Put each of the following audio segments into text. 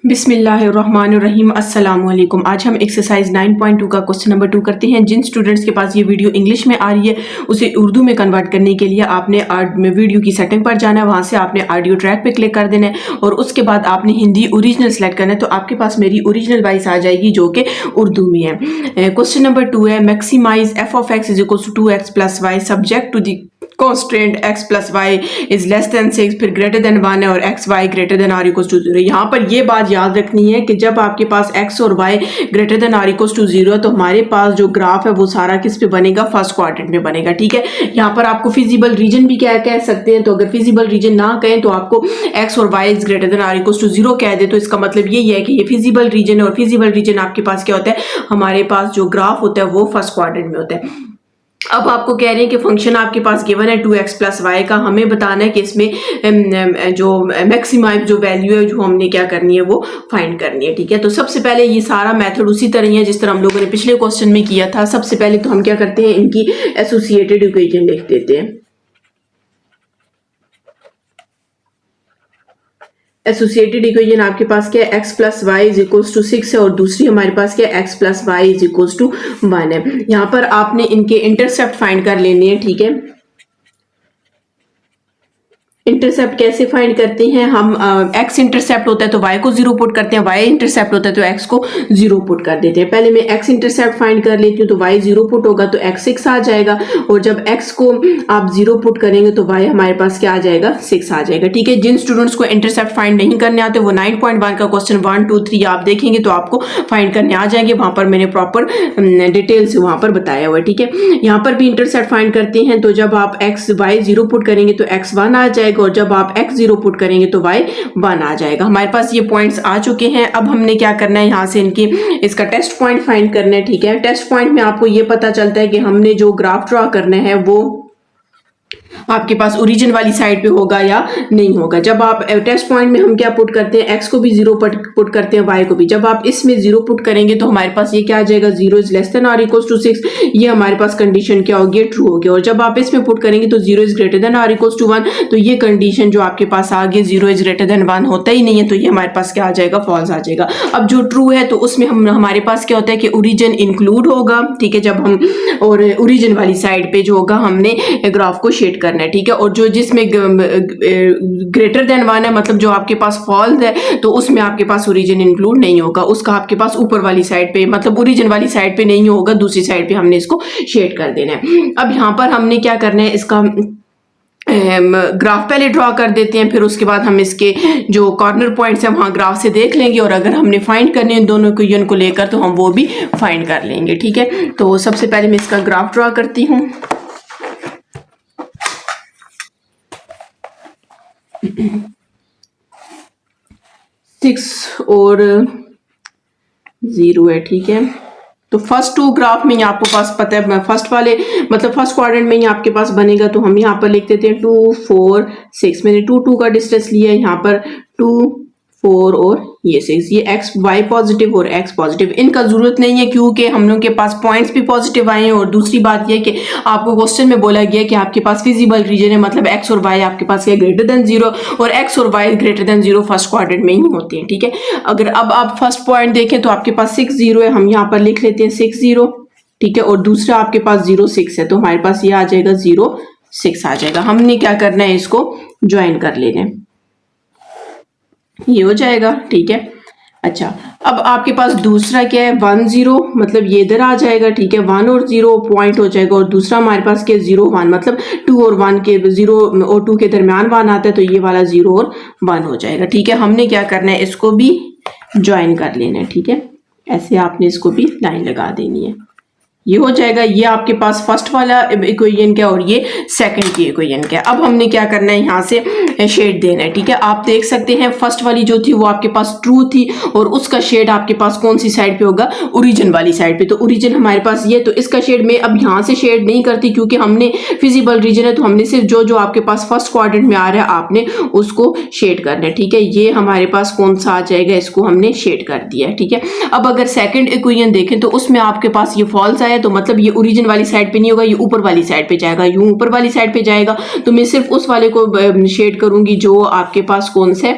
बिस्मिल्लाहिर्रहमानिर्रहीम अस्सलाम वालेकुम। आज हम एक्सरसाइज 9.2 का क्वेश्चन नंबर 2 करते हैं। जिन स्टूडेंट्स के पास ये वीडियो इंग्लिश में आ रही है उसे उर्दू में कन्वर्ट करने के लिए आपने वीडियो की सेटिंग पर जाना है, वहाँ से आपने ऑडियो ट्रैक पे क्लिक कर देना है और उसके बाद आपने हिंदी ओरिजिनल सेलेक्ट करना है। तो आपके पास मेरी ओरिजिनल वॉइस आ जाएगी जो कि उर्दू में है। क्वेश्चन नंबर 2 है, maximise f of x is equal to 2x plus y subject to the constant x plus y is less than 6 फिर ग्रेटर देन 1 है और x y greater than or equal to 0। यहाँ पर ये बात याद रखनी है कि जब आपके पास x और y greater than or equal to 0 है तो हमारे पास जो ग्राफ है वो सारा किस पे बनेगा, फर्स्ट क्वाड्रेंट में बनेगा। ठीक है, यहाँ पर आपको फिजिबल रीजन भी क्या कह सकते हैं, तो अगर फिजिबल रीजन ना कहें तो आपको x और y is greater than or equal to 0 कह दे, तो इसका मतलब यही है कि ये फिजिबल रीजन है और फिजिबल रीजन आपके पास क्या होता है, हमारे पास जो ग्राफ होता है वो फर्स्ट क्वाड्रेंट में होता है। अब आपको कह रहे हैं कि फंक्शन आपके पास गिवन है 2x प्लस वाई का, हमें बताना है कि इसमें जो मैक्सिमाइज जो वैल्यू है जो हमने क्या करनी है वो फाइंड करनी है। ठीक है, तो सबसे पहले ये सारा मेथड उसी तरह ही है जिस तरह हम लोगों ने पिछले क्वेश्चन में किया था। सबसे पहले तो हम क्या करते हैं, इनकी एसोसिएटेड इक्वेशन लिख देते हैं। एसोसिएटेड इक्वेशन आपके पास क्या है, x plus y is equals to 6 है और दूसरी हमारे पास क्या है, x plus y is equals to 1 है। यहाँ पर आपने इनके इंटरसेप्ट फाइंड कर लेने हैं। ठीक है, इंटरसेप्ट कैसे फाइंड करते हैं हम, x इंटरसेप्ट होता है तो y को 0 पुट करते हैं, y इंटरसेप्ट होता है तो x को 0 पुट कर देते हैं। पहले मैं x इंटरसेप्ट फाइंड कर लेती हूँ, तो y 0 पुट होगा तो x 6 आ जाएगा और जब x को आप 0 पुट करेंगे तो y हमारे पास क्या आ जाएगा, 6 आ जाएगा। ठीक है, जिन स्टूडेंट्स को इंटरसेप्ट फाइंड नहीं करने आते वो 9.1 का क्वेश्चन 1, 2, 3 आप देखेंगे तो आपको फाइंड करने आ जाएंगे, वहां पर मैंने प्रॉपर डिटेल से वहां पर बताया हुआ है। ठीक है, यहाँ पर भी इंटरसेप्ट फाइंड करते हैं, तो जब आप x y 0 पुट करेंगे तो x 1 आ जाएगा और जब आप x 0 पुट करेंगे तो y 1 आ जाएगा। हमारे पास ये पॉइंट्स आ चुके हैं। अब हमने क्या करना है, यहाँ से इनकी इसका टेस्ट पॉइंट फाइंड करना है। ठीक है, टेस्ट पॉइंट में आपको ये पता चलता है कि हमने जो ग्राफ ड्रॉ करना है वो आपके पास ओरिजिन वाली साइड पे होगा या नहीं होगा। जब आप टेस्ट पॉइंट में हम क्या पुट करते हैं, x को भी 0 पुट करते हैं, y को भी। जब आप इसमें 0 पुट करेंगे तो हमारे पास ये क्या आ जाएगा, 0 is less than or equals to 6। ये हमारे पास कंडीशन क्या होगी, ट्रू होगी। और जब आप इसमें पुट करेंगे तो 0 is greater than or equals to 1, तो ये कंडीशन जो आपके पास आ गई 0 इज ग्रेटर देन 1 होता ही नहीं है, तो ये हमारे पास क्या आ जाएगा, फॉल्स आ जाएगा। अब जो ट्रू है तो उसमें हमारे पास क्या होता है कि ओरिजिन इंक्लूड होगा। ठीक है, जब हम और ओरिजिन वाली साइड पे जो होगा हमने ग्राफ को शेड करना है। ठीक है, और जो जिसमें ग्रेटर देन 1 है, मतलब जो आपके पास फॉल्स है, तो उसमें आपके पास ओरिजिन इंक्लूड नहीं होगा, उसका आपके पास ऊपर वाली साइड पे मतलब ओरिजिन वाली साइड पे नहीं होगा, दूसरी साइड पे हमने इसको शेड कर देना है। अब यहाँ पर हमने क्या करना है, इसका ग्राफ पहले ड्रॉ कर देते हैं, फिर उसके बाद हम इसके जो कॉर्नर पॉइंट्स हैं वहां ग्राफ से देख लेंगे और अगर हमने फाइंड करने हैं दोनों इक्वेशन को लेकर तो हम वो भी फाइंड कर लेंगे। ठीक है, तो सबसे पहले मैं इसका ग्राफ ड्रॉ करती हूँ। सिक्स और 0 है। ठीक है, तो फर्स्ट टू ग्राफ में आपको पास पता है, फर्स्ट वाले मतलब फर्स्ट क्वाड्रेंट में ही आपके पास बनेगा, तो हम यहाँ पर लिख देते हैं 2, 4, 6। मैंने 2, 2 का डिस्टेंस लिया है, यहाँ पर 2, 4 और ये 6। ये x y पॉजिटिव और x पॉजिटिव, इनका जरूरत नहीं है क्योंकि हम लोग के पास पॉइंट्स भी पॉजिटिव आए हैं। और दूसरी बात ये कि आपको क्वेश्चन में बोला गया कि आपके पास फिजिबल रीजन है, मतलब x और y आपके पास है ग्रेटर देन 0 और x और y greater then 0 first quadrant में ही होते हैं। ठीक है, अगर अब आप फर्स्ट पॉइंट देखें तो आपके पास 6, 0 है, हम यहाँ पर लिख लेते हैं 6, 0। ठीक है, और दूसरा आपके पास 0, 6 है, तो हमारे पास ये आ जाएगा 0, 6 आ जाएगा। हमने क्या करना है, इसको ज्वाइन कर लेना है, ये हो जाएगा। ठीक है, अच्छा, अब आपके पास दूसरा क्या है, 1, 0, मतलब ये इधर आ जाएगा। ठीक है, 1 और 0 पॉइंट हो जाएगा और दूसरा हमारे पास क्या, 0, 1, मतलब 2 और 1 के 0 और 2 के दरमियान 1 आता है, तो ये वाला 0 और 1 हो जाएगा। ठीक है, हमने क्या करना है, इसको भी ज्वाइन कर लेना है। ठीक है, ऐसे आपने इसको भी लाइन लगा देनी है, ये हो जाएगा। ये आपके पास फर्स्ट वाला इक्वेशन क्या और ये सेकंड की इक्वेशन क्या। अब हमने क्या करना है, यहाँ से शेड देना है। ठीक है, आप देख सकते हैं फर्स्ट वाली जो थी वो आपके पास ट्रू थी और उसका शेड आपके पास कौन सी साइड पे होगा, ओरिजिन वाली साइड पे। तो ओरिजिन हमारे पास ये, तो इसका शेड में अब यहाँ से शेड नहीं करती क्योंकि हमने फिजिबल रीजन है, तो हमने सिर्फ जो आपके पास फर्स्ट क्वाड्रेंट में आ रहा है आपने उसको शेड करना है। ठीक है, ये हमारे पास कौन सा आ जाएगा, इसको हमने शेड कर दिया है। ठीक है, अब अगर सेकंड इक्वेशन देखें तो उसमें आपके पास ये फॉल्स आया, तो मतलब ये ओरिजिन वाली साइड पे नहीं होगा, ये ऊपर वाली साइड पे जाएगा। यूं ऊपर वाली साइड पे जाएगा तो मैं सिर्फ उस वाले को शेड करूंगी जो आपके पास कौन से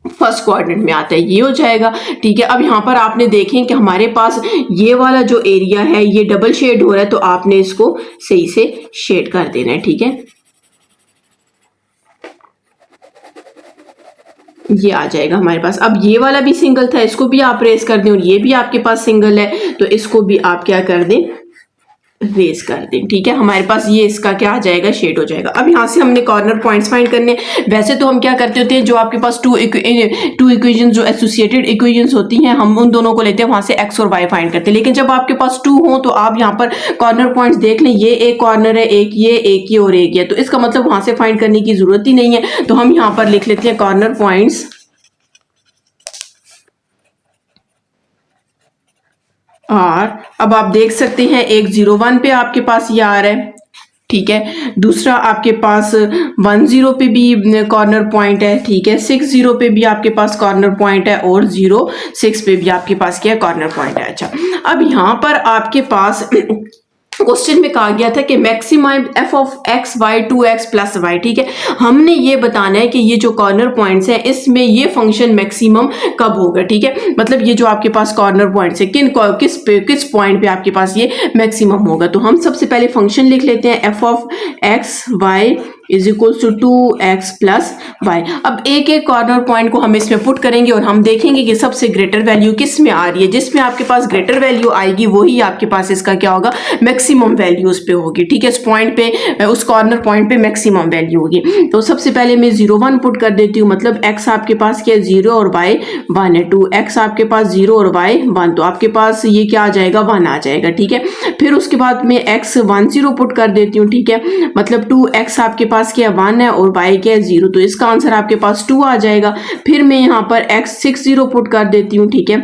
फर्स्ट क्वाड्रेंट में आता है, ये हो जाएगा। ठीक है, अब यहाँ पर आपने देखें कि हमारे पास ये वाला जो एरिया है ये डबल शेड हो रहा है, तो आपने इसको सही से शेड कर देना है। ठीक है, ये आ जाएगा हमारे पास। अब ये वाला भी सिंगल था, इसको भी आप रेस कर दें, और ये भी आपके पास सिंगल है तो इसको भी आप क्या कर दें, रेस कर दें। ठीक है, हमारे पास ये इसका क्या आ जाएगा, शेड हो जाएगा। अब यहाँ से हमने कॉर्नर पॉइंट्स फाइंड करने। वैसे तो हम क्या करते होते हैं, जो आपके पास टू इक्वेशन जो एसोसिएटेड इक्वेशंस होती हैं, हम उन दोनों को लेते हैं, वहां से एक्स और वाई फाइंड करते हैं। लेकिन जब आपके पास टू हो तो आप यहाँ पर कॉर्नर पॉइंट्स देख लें, ये एक कॉर्नर है, एक ये और एक ये, तो इसका मतलब वहां से फाइंड करने की जरूरत ही नहीं है। तो हम यहाँ पर लिख लेते हैं कॉर्नर पॉइंट्स और अब आप देख सकते हैं एक 0 1 पे आपके पास ये आ रहा है। ठीक है, दूसरा आपके पास 1 0 पे भी कॉर्नर पॉइंट है। ठीक है, 6 0 पे भी आपके पास कॉर्नर पॉइंट है और 0 6 पे भी आपके पास क्या कॉर्नर पॉइंट है। अच्छा, अब यहाँ पर आपके पास क्वेश्चन में कहा गया था कि maximise f of x y 2x plus y. ठीक है, हमने ये बताना है कि ये जो कॉर्नर पॉइंट्स हैं इसमें ये फंक्शन मैक्सिमम कब होगा। ठीक है, मतलब ये जो आपके पास कॉर्नर पॉइंट्स है किस पॉइंट पे आपके पास ये मैक्सिमम होगा। तो हम सबसे पहले फंक्शन लिख लेते हैं f of x y is equal to 2x plus y. अब एक एक कॉर्नर पॉइंट को हम इसमें पुट करेंगे और हम देखेंगे कि सबसे ग्रेटर वैल्यू किस में आ रही है। जिसमें आपके पास ग्रेटर वैल्यू आएगी वही आपके पास इसका क्या होगा, मैक्सिमम वैल्यू उस पे होगी। ठीक है, इस पॉइंट पे, उस कॉर्नर पॉइंट पे मैक्सिमम वैल्यू होगी। तो सबसे पहले मैं 0 1 पुट कर देती हूँ, मतलब x आपके पास क्या है 0 और y 1 है। 2x आपके पास 0 और y 1, तो आपके पास ये क्या आ जाएगा, 1 आ जाएगा। ठीक है, फिर उसके बाद मैं x 1 0 पुट कर देती हूँ। ठीक है, मतलब 2x आपके पास क्या 1 है और y क्या 0, तो इसका आंसर आपके पास 2 आ जाएगा। फिर मैं यहाँ पर x 6 0 पुट कर देती हूँ। ठीक है,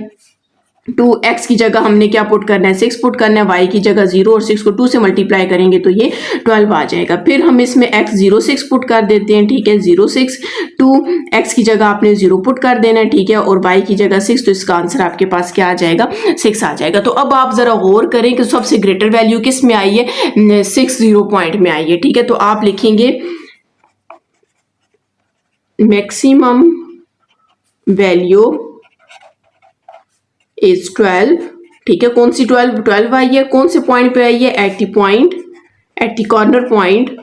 2x की जगह हमने क्या पुट करना है, 6 पुट करना है, y की जगह 0 और 6 को 2 से मल्टीप्लाई करेंगे तो ये 12 आ जाएगा। फिर हम इसमें x 0 6 पुट कर देते हैं। ठीक है, 0 6 2x की जगह आपने 0 पुट कर देना है। ठीक है, और y की जगह 6, तो इसका आंसर आपके पास क्या आ जाएगा, 6 आ जाएगा। तो अब आप जरा गौर करें कि सबसे ग्रेटर वैल्यू किस में आई है, 6 0 पॉइंट में आई है। ठीक है, तो आप लिखेंगे मैक्सिमम वैल्यू इज 12। ठीक है, कौन सी 12 आई है, कौन से पॉइंट पे आई है, एट द कॉर्नर पॉइंट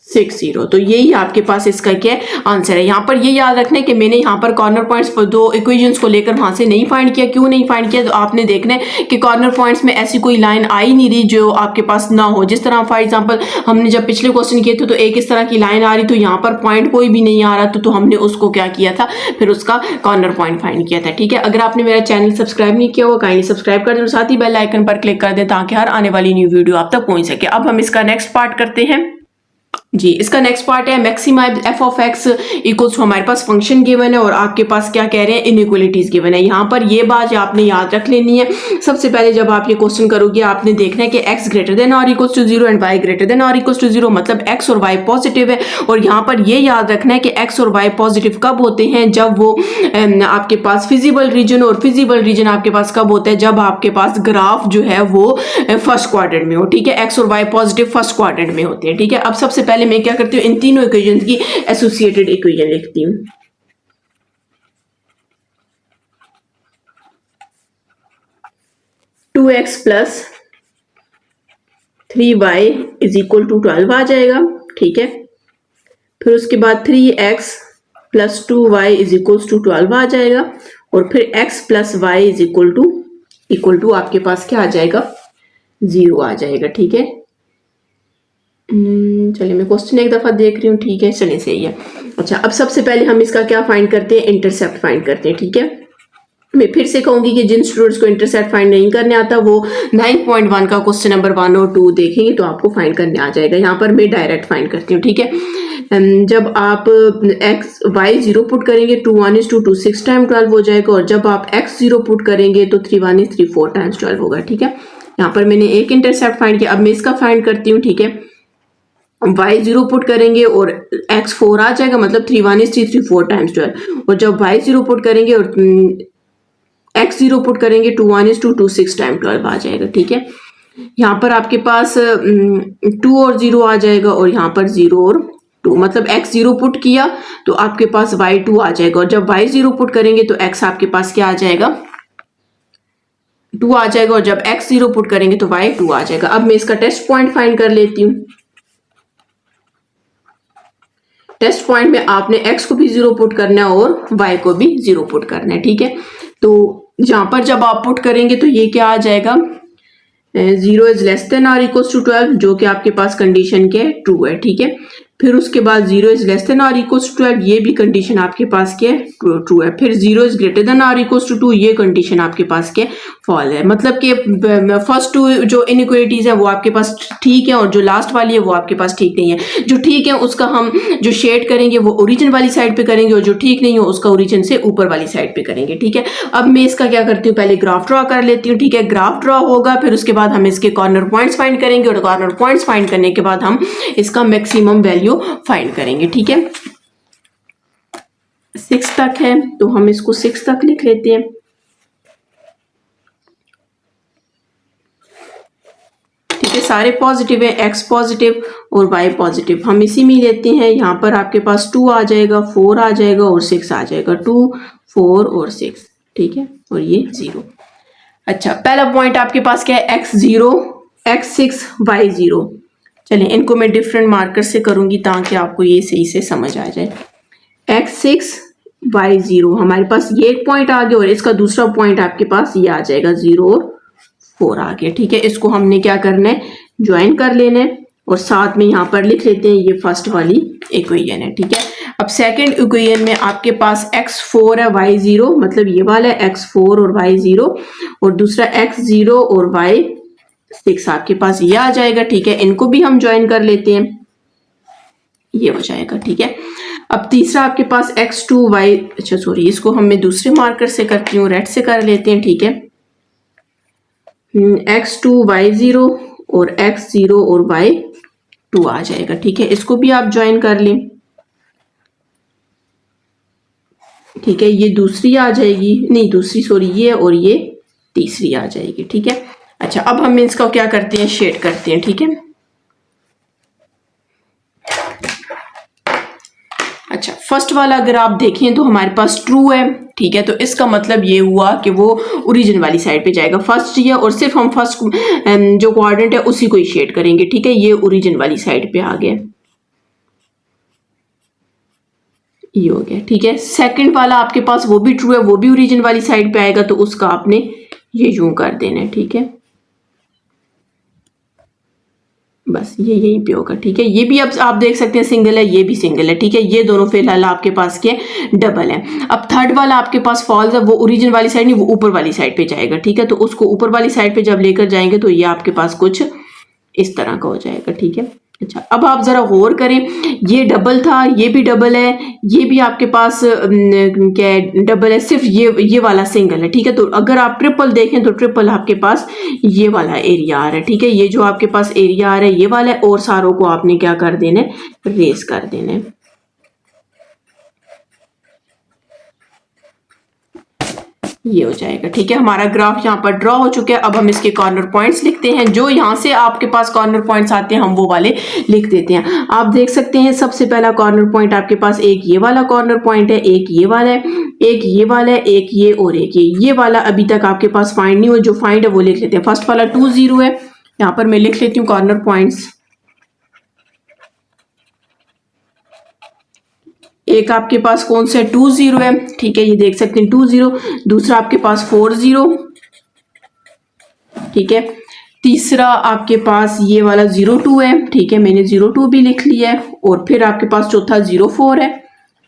6 0। तो यही आपके पास इसका क्या आंसर है। यहाँ पर ये याद रखना है कि मैंने यहाँ पर कॉर्नर पॉइंट्स दो इक्वेशंस को लेकर वहां से नहीं फाइंड किया। क्यों नहीं फाइंड किया, तो आपने देखना है कि कॉर्नर पॉइंट्स में ऐसी कोई लाइन आ ही नहीं रही जो आपके पास ना हो। जिस तरह फॉर एग्जांपल हमने जब पिछले क्वेश्चन किए थे तो एक इस तरह की लाइन आ रही, तो यहाँ पर पॉइंट कोई भी नहीं आ रहा, तो हमने उसको क्या किया था, फिर उसका कॉर्नर पॉइंट फाइंड किया था। ठीक है, अगर आपने मेरा चैनल सब्सक्राइब नहीं किया हुआ काइंडली सब्सक्राइब कर दें और साथ ही बेल आइकन पर क्लिक कर दें ताकि हर आने वाली न्यू वीडियो आप तक पहुंच सके। अब हम इसका नेक्स्ट पार्ट करते हैं जी। इसका नेक्स्ट पार्ट है maximise f of x equals to, हमारे पास फंक्शन गिवन है और आपके पास क्या कह रहे हैं, इनइक्वलिटीज गिवन है। यहाँ पर ये बात आपने याद रख लेनी है। सबसे पहले जब आप ये क्वेश्चन करोगे आपने देखना है कि x ग्रेटर देन और equals to 0 and y greater than और इक्वल्स टू 0, मतलब x और y पॉजिटिव है। और यहाँ पर ये याद रखना है कि x और y पॉजिटिव कब होते हैं, जब वो आपके पास फिजिबल रीजन, और फिजिबल रीजन आपके पास कब होता है, जब आपके पास ग्राफ जो है वो फर्स्ट क्वाड्रेंट में हो। ठीक है, x और y पॉजिटिव फर्स्ट क्वाड्रेंट में होते हैं। ठीक है, अब सबसे पहले मैं क्या करती हूँ, इन तीनों इक्वेशन की एसोसिएटेड इक्वेशन लिखती हूँ। Two x plus 3y is equal to 12 आ जाएगा। ठीक है, फिर उसके बाद 3x plus 2y is equal to 12 आ जाएगा, और फिर x plus y is equal to आपके पास क्या आ जाएगा, 0 आ जाएगा। ठीक है, चलिए मैं क्वेश्चन एक दफा देख रही हूँ। ठीक है, चलिए सही है। अच्छा, अब सबसे पहले हम इसका क्या फाइंड करते हैं, इंटरसेप्ट फाइंड करते हैं। ठीक है, मैं फिर से कहूंगी कि जिन स्टूडेंट्स को इंटरसेप्ट फाइंड नहीं करने आता वो 9.1 का क्वेश्चन नंबर 1 और 2 देखेंगे तो आपको फाइंड करने आ जाएगा। यहाँ पर मैं डायरेक्ट फाइंड करती हूँ। ठीक है, जब आप x y 0 पुट करेंगे 2 1 is 2 6 टाइम 12 हो जाएगा, और जब आप x 0 पुट करेंगे तो 3 1 is 3 4 टाइम्स 12 होगा। ठीक है, यहाँ पर मैंने एक इंटरसेप्ट फाइंड किया। अब मैं इसका फाइंड करती हूँ। ठीक है, y 0 पुट करेंगे और x 4 आ जाएगा, मतलब 3 1 is 3 3 4 टाइम्स 12, और जब y 0 पुट करेंगे और x 0 पुट करेंगे 2 1 is 2 6 टाइम 12 आ जाएगा। ठीक है, यहाँ पर आपके पास 2 और 0 आ जाएगा, और यहाँ पर 0 और 2, मतलब x 0 पुट किया तो आपके पास y 2 आ जाएगा, और जब y 0 पुट करेंगे तो x आपके पास क्या आ जाएगा, 2 आ जाएगा, और जब x 0 पुट करेंगे तो y 2 आ जाएगा। अब मैं इसका टेस्ट पॉइंट फाइंड कर लेती हूँ। टेस्ट पॉइंट में आपने x को भी 0 पुट करना है और y को भी 0 पुट करना है, ठीक है। तो यहाँ पर जब आप पुट करेंगे तो ये क्या आ जाएगा, 0 is less than or equals to 12, जो कि आपके पास कंडीशन के ट्रू है, ठीक है। फिर उसके बाद 0 is less than or equals to 12, ये भी कंडीशन आपके पास क्या है, ट्रू है। फिर 0 is greater than or equals to 2, ये कंडीशन आपके पास क्या फॉल है। मतलब कि फर्स्ट टू जो इनइक्वालिटीज है वो आपके पास ठीक है, और जो लास्ट वाली है वो आपके पास ठीक नहीं है। जो ठीक है उसका हम जो शेड करेंगे वो ओरिजिन वाली साइड पे करेंगे, और जो ठीक नहीं हो उसका ओरिजिन से ऊपर वाली साइड पे करेंगे, ठीक है। अब मैं इसका क्या करती हूँ, पहले ग्राफ ड्रॉ कर लेती हूँ, ठीक है। ग्राफ ड्रॉ होगा, फिर उसके बाद हम इसके कॉर्नर पॉइंट्स फाइंड करेंगे, और कॉर्नर पॉइंट्स फाइंड करने के बाद हम इसका मैक्सिमम वैल्यू फाइंड करेंगे, ठीक है। 6 तक है तो हम इसको 6 तक लिख लेते हैं, ठीक है। सारे पॉजिटिव है, x पॉजिटिव और y पॉजिटिव, हम इसी में लेते हैं। यहाँ पर आपके पास 2 आ जाएगा, 4 आ जाएगा और 6 आ जाएगा, 2 4 और 6, ठीक है, और ये 0। अच्छा, पहला पॉइंट आपके पास क्या है, x0 x6 y0। चलिए इनको मैं डिफरेंट मार्कर से करूंगी ताकि आपको ये सही से समझ आ जाए। x6 y0 हमारे पास ये एक पॉइंट आ गया, और इसका दूसरा पॉइंट आपके पास ये आ जाएगा, 0 और 4 आ गया, ठीक है। इसको हमने क्या करना है, ज्वाइन कर लेना है, और साथ में यहाँ पर लिख लेते हैं ये फर्स्ट वाली इक्वेशन है, ठीक है। अब सेकंड इक्वेशन में आपके पास x4 है y0, मतलब ये वाला है x4 और y0, और दूसरा x0 और y6 आपके पास ये आ जाएगा, ठीक है। इनको भी हम ज्वाइन कर लेते हैं, ये हो जाएगा, ठीक है। अब तीसरा आपके पास x2y, अच्छा सॉरी, इसको हम मैं दूसरे मार्कर से करती हूँ, रेड से कर लेते हैं, ठीक है। x2y0 और x0 और y2 आ जाएगा, ठीक है। इसको भी आप ज्वाइन कर लें, ठीक है। ये दूसरी आ जाएगी, नहीं दूसरी सॉरी, ये और ये तीसरी आ जाएगी, ठीक है। अच्छा, अब हम इसका क्या करते हैं, शेड करते हैं, ठीक है। अच्छा, फर्स्ट वाला अगर आप देखें तो हमारे पास ट्रू है, ठीक है। तो इसका मतलब ये हुआ कि वो ओरिजिन वाली साइड पे जाएगा, फर्स्ट ये, और सिर्फ हम फर्स्ट जो क्वाड्रेंट है उसी को ही शेड करेंगे, ठीक है। ये ओरिजिन वाली साइड पे आ गया, ये हो गया, ठीक है। सेकंड वाला आपके पास वो भी ट्रू है, वो भी ओरिजिन वाली साइड पे आएगा, तो उसका आपने ये यूं कर देना है, ठीक है। बस ये यहीं पे होगा, ठीक है। ये भी अब आप देख सकते हैं सिंगल है, ये भी सिंगल है, ठीक है। ये दोनों फिलहाल आपके पास के डबल है। अब थर्ड वाला आपके पास फॉल्स है, वो ओरिजिन वाली साइड नहीं, वो ऊपर वाली साइड पे जाएगा, ठीक है। तो उसको ऊपर वाली साइड पे जब लेकर जाएंगे तो ये आपके पास कुछ इस तरह का हो जाएगा, ठीक है। अच्छा, अब आप जरा गौर करें, ये डबल था, ये भी डबल है, ये भी आपके पास क्या है, डबल है, सिर्फ ये वाला सिंगल है, ठीक है। तो अगर आप ट्रिपल देखें तो ट्रिपल आपके पास ये वाला एरिया आ रहा है, ठीक है। ये जो आपके पास एरिया आ रहा है ये वाला है, और सारों को आपने क्या कर देना है, रेस कर देना है, ये हो जाएगा, ठीक है। हमारा ग्राफ यहाँ पर ड्रॉ हो चुका है। अब हम इसके कॉर्नर पॉइंट्स लिखते हैं, जो यहाँ से आपके पास कॉर्नर पॉइंट्स आते हैं हम वो वाले लिख देते हैं। आप देख सकते हैं सबसे पहला कॉर्नर पॉइंट आपके पास एक ये वाला कॉर्नर पॉइंट है, एक ये वाला है, एक ये वाला है, एक ये और एक ये वाला अभी तक आपके पास फाइंड नहीं हुआ, जो फाइंड है वो लिख लेते हैं। फर्स्ट वाला 2 0 है, यहाँ पर मैं लिख लेती हूँ कॉर्नर पॉइंट्स। एक आपके पास कौन सा 2 0 है, ठीक है, ये देख सकते हैं 2 0। दूसरा आपके पास 4 0, ठीक है। तीसरा आपके पास ये वाला 0 2 है, ठीक है, मैंने 0 2 भी लिख लिया है। और फिर आपके पास चौथा 0 4 है,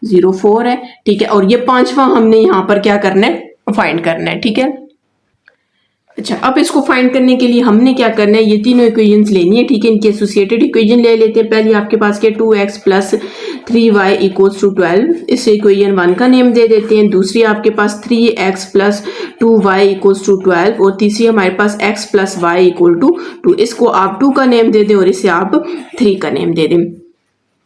0 4 है, ठीक है। और ये पांचवा हमने यहाँ पर क्या करना है, फाइंड करना है, ठीक है। अच्छा, अब इसको फाइंड करने के लिए हमने क्या करना है, ये तीनों इक्वेशंस लेनी है, ठीक है। इनकी एसोसिएटेड इक्वेशन ले लेते हैं। पहले आपके पास क्या 2x plus 3y equals to 12, इस इक्वेशन 1 का नेम दे देते हैं। दूसरी आपके पास 3x plus 2y equals to 12, और तीसरी हमारे पास x plus y equal to 2। इसको आप 2 का नेम दे दें और इसे आप 3 का नेम दे दें।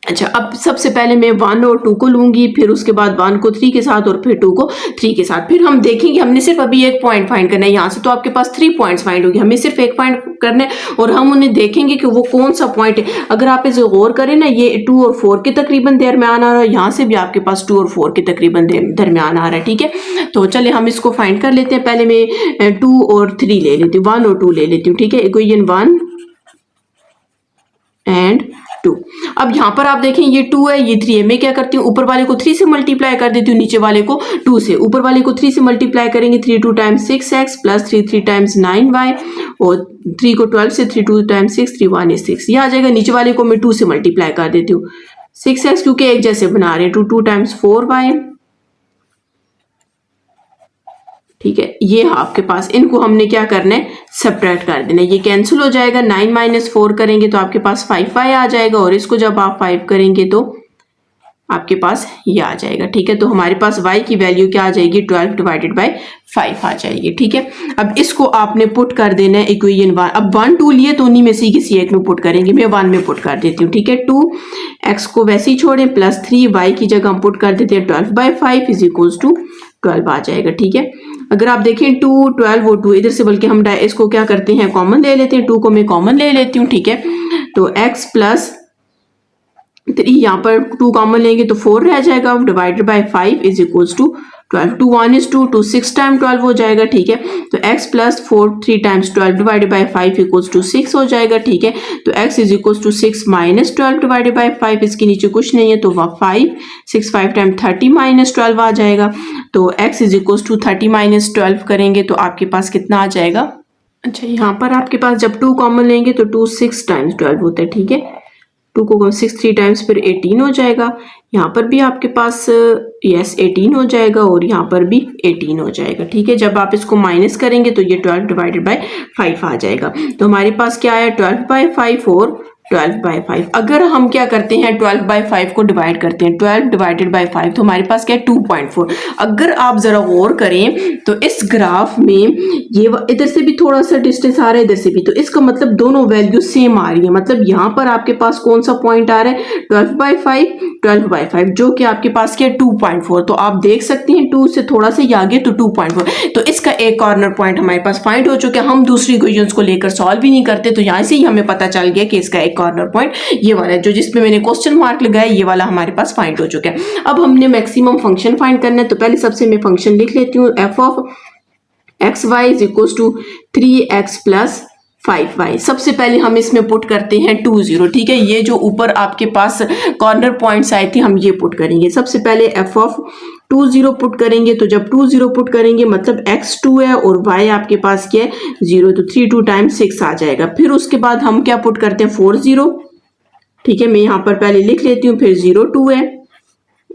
अच्छा, अब सबसे पहले मैं 1 और 2 को लूंगी, फिर उसके बाद 1 को 3 के साथ और फिर 2 को 3 के साथ। फिर हम देखेंगे, हमने सिर्फ अभी एक पॉइंट फाइंड करना है यहाँ से, तो आपके पास 3 पॉइंट्स फाइंड होंगे, हमें सिर्फ एक पॉइंट करना है और हम उन्हें देखेंगे कि वो कौन सा पॉइंट है। अगर आप इसे गौर करें ना, ये 2 और 4 के तकरीबन दरमियान आ रहा है, यहाँ से भी आपके पास 2 और 4 के तकरीबन दरमियान आ रहा है। ठीक है, तो चले हम इसको फाइंड कर लेते हैं। पहले मैं 2 और 3 ले लेती हूँ, 1 और 2 ले लेती हूँ। ठीक है, इक्वेशन 1 एंड 2। अब यहाँ पर आप देखें ये 2 है, ये 3 है। मैं क्या करती हूँ, ऊपर वाले को 3 से मल्टीप्लाई कर देती हूँ, नीचे वाले को 2 से। ऊपर वाले को 3 से मल्टीप्लाई करेंगे, 3 2 times 6x plus 3 3 times 9y, और 3 को 12 से 3 2 टाइम्स 6 3 1 is 6, ये आ जाएगा। नीचे वाले को मैं 2 से मल्टीप्लाई कर देती हूँ, 6x क्योंकि एक जैसे बना रहे हैं, 2 2 टाइम्स 4y। ठीक है, ये आपके पास, इनको हमने क्या करना है, सब्ट्रैक्ट कर देना है। ये कैंसिल हो जाएगा, 9 माइनस 4 करेंगे तो आपके पास 5y आ जाएगा, और इसको जब आप 5 करेंगे तो आपके पास ये आ जाएगा। ठीक है, तो हमारे पास y की वैल्यू क्या आ जाएगी, 12 डिवाइडेड बाय 5 आ जाएगी। ठीक है, अब इसको आपने पुट कर देना है इक्वेशन 1। अब 1 2 लिए तो उन्हीं में से किसी एक में पुट करेंगे, मैं 1 में पुट कर देती हूँ। ठीक है, 2x को वैसे ही छोड़ें, प्लस 3y की जगह हम पुट कर देते हैं 12 बाय 5 इज इक्वल्स टू 12 आ जाएगा। ठीक है, अगर आप देखें 2 12 और 2 इधर से, बल्कि हम इसको क्या करते हैं, कॉमन ले लेते हैं। 2 को मैं कॉमन ले लेती हूँ। ठीक है, तो x प्लस 3, यहाँ पर 2 कॉमन लेंगे तो 4 रह जाएगा, divided by 5 is equals to 12। 2 1 is 2, 2 6 time 12 हो जाएगा। ठीक है, तो x plus 4 3 times 12 divided by 5 equals to 6 हो जाएगा। ठीक है, तो x is equals to 6 minus 12 divided by 5, इसके नीचे कुछ नहीं है तो 5 6 5 टाइम 30 माइनस 12 आ जाएगा। तो x is equals to 30 minus 12 करेंगे तो आपके पास कितना आ जाएगा। अच्छा, यहाँ पर आपके पास जब 2 कॉमन लेंगे तो 2 6 टाइम्स 12 होता है। ठीक है, 2 को 6 3 टाइम्स फिर 18 हो जाएगा। यहाँ पर भी आपके पास यस 18 हो जाएगा, और यहाँ पर भी 18 हो जाएगा। ठीक है, जब आप इसको माइनस करेंगे तो ये 12 डिवाइडेड बाय 5 आ जाएगा। तो हमारे पास क्या आया, 12 बाय 5 और 12 बाय 5। अगर हम क्या करते हैं, 12 बाय 5 को डिवाइड करते हैं, 12 डिवाइडेड बाय 5, तो हमारे पास क्या है, 2.4। अगर आप जरा गौर करें तो इस ग्राफ में ये इधर से भी थोड़ा सा डिस्टेंस आ रहा है, इधर से भी, तो इसका मतलब दोनों वैल्यू सेम आ रही है। मतलब यहाँ पर आपके पास कौन सा पॉइंट आ रहा है, 12 बाय 5 12 बाय 5, जो कि आपके पास क्या है, 2.4। तो आप देख सकते हैं 2 से थोड़ा सा आगे तो 2.4, तो इसका एक कॉर्नर पॉइंट हमारे पास फाइंड हो चुका है। हम दूसरी इक्वेशंस को लेकर सॉल्व भी नहीं करते, तो यहाँ से ही हमें पता चल गया कि इसका एक कॉर्नर पॉइंट ये वाला है, जो जिसमें मैंने क्वेश्चन मार्क लगाया, ये वाला हमारे पास फाइंड हो चुका है। अब हमने मैक्सिमम फंक्शन फाइंड करना है, तो पहले सबसे मैं फंक्शन लिख लेती हूँ, f of x y is equal to 3x plus 5y। सबसे पहले हम इसमें पुट करते हैं 2 0। ठीक है, ये जो ऊपर आपके पास कॉर्नर पॉइंट्स आए थे हम ये पुट करेंगे। सबसे पहले f ऑफ 2 0 पुट करेंगे, तो जब 2 0 पुट करेंगे मतलब x 2 है और y आपके पास क्या है 0, तो 3 2 टाइम्स 6 आ जाएगा। फिर उसके बाद हम क्या पुट करते हैं 4 0। ठीक है, मैं यहाँ पर पहले लिख लेती हूँ, फिर 0 2 है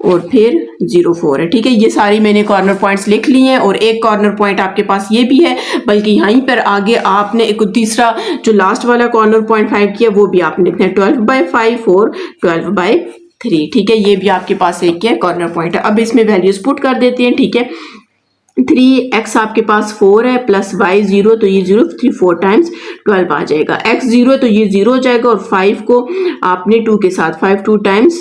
और फिर 0 4 है। ठीक है, ये सारी मैंने कॉर्नर पॉइंट्स लिख लिए हैं, और एक कॉर्नर पॉइंट आपके पास ये भी है, बल्कि यहीं पर आगे आपने एक तीसरा जो लास्ट वाला कॉर्नर पॉइंट फाइंड किया वो भी आपने लिखना है, 12 बाय 5 और 12 बाय 3। ठीक है, ये भी आपके पास एक क्या कॉर्नर पॉइंट है। अब इसमें वैल्यूज पुट कर देते हैं। ठीक है, 3x आपके पास 4 है प्लस y 0, तो ये 0 3 4 टाइम्स 12 आ जाएगा। x 0 है तो ये 0 हो जाएगा, और 5 को आपने 2 के साथ 5 2 टाइम्स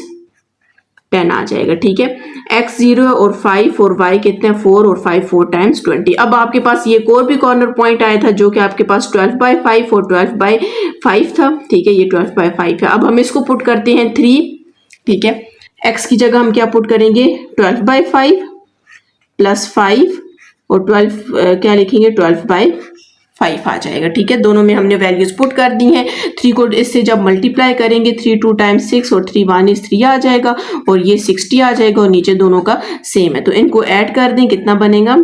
10 आ जाएगा। ठीक है, x 0 और 5 और y कितने 4 और 5 4 टाइम्स 20। अब आपके पास ये एक और भी कॉर्नर पॉइंट आया था जो कि आपके पास 12 बाय 5 और 12 बाय 5 था। ठीक है, ये 12 बाय 5 है। अब हम इसको पुट करते हैं 3। ठीक है, x की जगह हम क्या पुट करेंगे, 12 बाय 5 प्लस 5 और 12 क्या लिखेंगे 12 बाय 5 आ जाएगा। ठीक है, दोनों में हमने वैल्यूज पुट कर दी हैं। 3 को इससे जब मल्टीप्लाई करेंगे 3 2 टाइम्स 6 और 3 1 is 3 आ जाएगा, और ये 60 आ जाएगा, और नीचे दोनों का सेम है, तो इनको ऐड कर दें, कितना बनेगा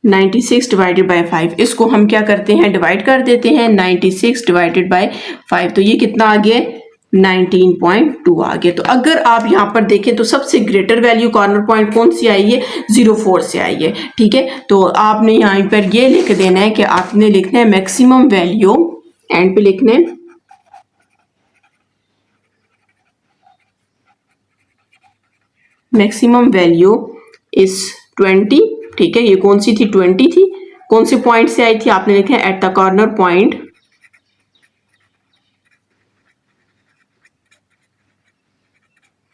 96 डिवाइडेड बाय 5। इसको हम क्या करते हैं, डिवाइड कर देते हैं, 96 डिवाइडेड बाय 5, तो ये कितना आ गया 19.2 आ गया। तो अगर आप यहाँ पर देखें तो सबसे ग्रेटर वैल्यू कॉर्नर पॉइंट कौन सी आई है, 0 4 से आई है। ठीक है, तो आपने यहाँ पर ये लिख देना है कि आपने लिखना है मैक्सिमम वैल्यू, एंड पे लिखना है मैक्सिमम वैल्यू इज 20। ठीक है, ये कौन सी थी 20 थी, कौन से पॉइंट से आई थी, आपने लिखा है एट द कॉर्नर पॉइंट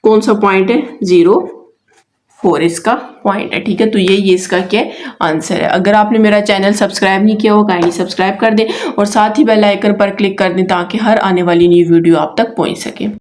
कौन सा पॉइंट है 0,4 इसका पॉइंट है। ठीक है, तो ये इसका क्या आंसर है। अगर आपने मेरा चैनल सब्सक्राइब नहीं किया हो काइंडली सब्सक्राइब कर दें और साथ ही बेल आइकन पर क्लिक कर दें ताकि हर आने वाली न्यू वीडियो आप तक पहुंच सके।